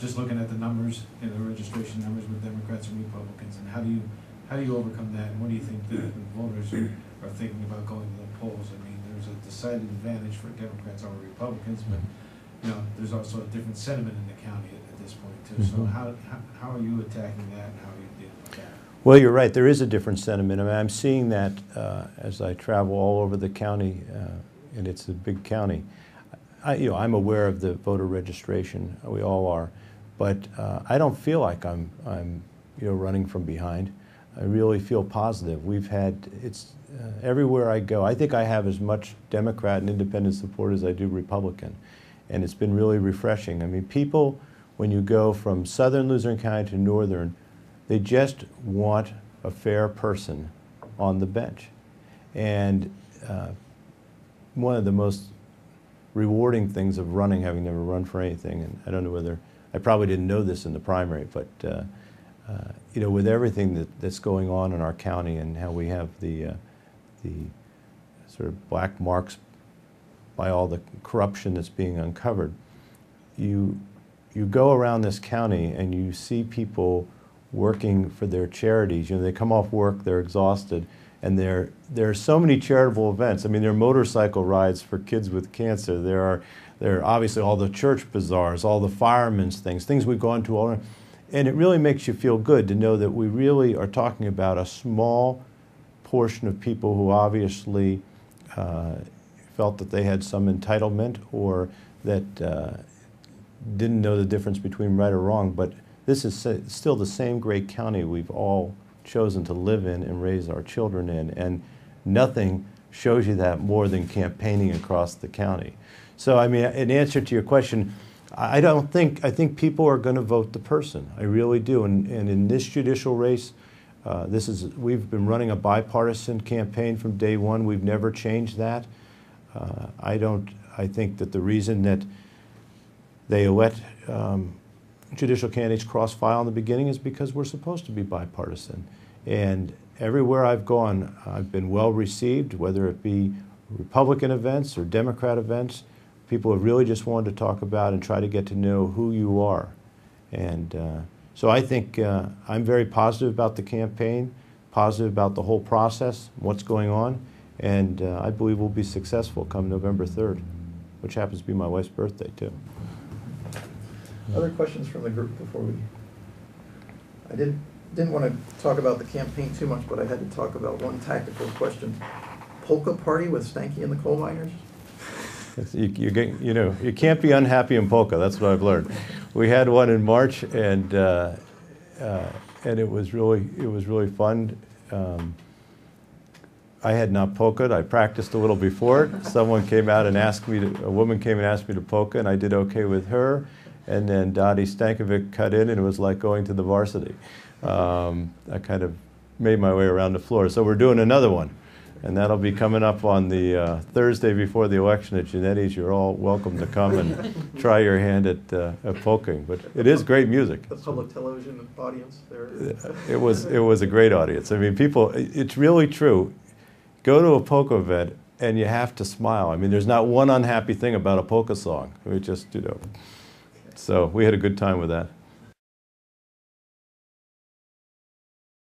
just looking at the numbers, the registration numbers with Democrats and Republicans, and how do you overcome that, and what do you think the voters are thinking about going to the polls? I mean, there's a decided advantage for Democrats over Republicans, but there's also a different sentiment in the county at this point too. So how are you attacking that, and how are you dealing with that? Well, you're right. There is a different sentiment. I mean, I'm seeing that as I travel all over the county, and it's a big county. I'm aware of the voter registration. We all are, but I don't feel like I'm running from behind. I really feel positive. We've had everywhere I go. I think I have as much Democrat and independent support as I do Republican, and it's been really refreshing. I mean, people, when you go from southern Luzerne County to northern, they just want a fair person on the bench. And one of the most rewarding things of running, having never run for anything, and I don't know whether, I probably didn't know this in the primary, but with everything that's going on in our county and how we have the sort of black marks by all the corruption that's being uncovered, you go around this county and you see people working for their charities. They come off work, they're exhausted, and there are so many charitable events. I mean, there are motorcycle rides for kids with cancer. There are obviously all the church bazaars, all the firemen's things we've gone to all. And it really makes you feel good to know that we really are talking about a small portion of people who obviously felt that they had some entitlement or that didn't know the difference between right or wrong. But this is still the same great county we've all chosen to live in and raise our children in, and nothing shows you that more than campaigning across the county. So, I mean, in answer to your question, I think people are going to vote the person. I really do. And in this judicial race, we've been running a bipartisan campaign from day one. We've never changed that. I think that the reason that they let judicial candidates cross-file in the beginning is because we're supposed to be bipartisan. And everywhere I've gone, I've been well received, whether it be Republican events or Democrat events. People have really just wanted to talk about and try to get to know who you are. And so I think I'm very positive about the campaign, positive about the whole process, what's going on, and I believe we'll be successful come November 3rd, which happens to be my wife's birthday, too. Other questions from the group before we... I didn't want to talk about the campaign too much, but I had to talk about one tactical question. Polka party with Stanky and the coal miners? You can't be unhappy in polka. That's what I've learned. We had one in March, and it was really fun. I had not polkaed. I practiced a little before it. Someone came out and asked me a woman came and asked me to polka, and I did okay with her. And then Dottie Stankovic cut in, and it was like going to the varsity. I kind of made my way around the floor. So we're doing another one, and that'll be coming up on the Thursday before the election at Gianetti's. You're all welcome to come and try your hand at polking. But it is great music. The public television audience there. It was a great audience. I mean, people. It's really true. Go to a polka event, and you have to smile. I mean, there's not one unhappy thing about a polka song. We just, So we had a good time with that.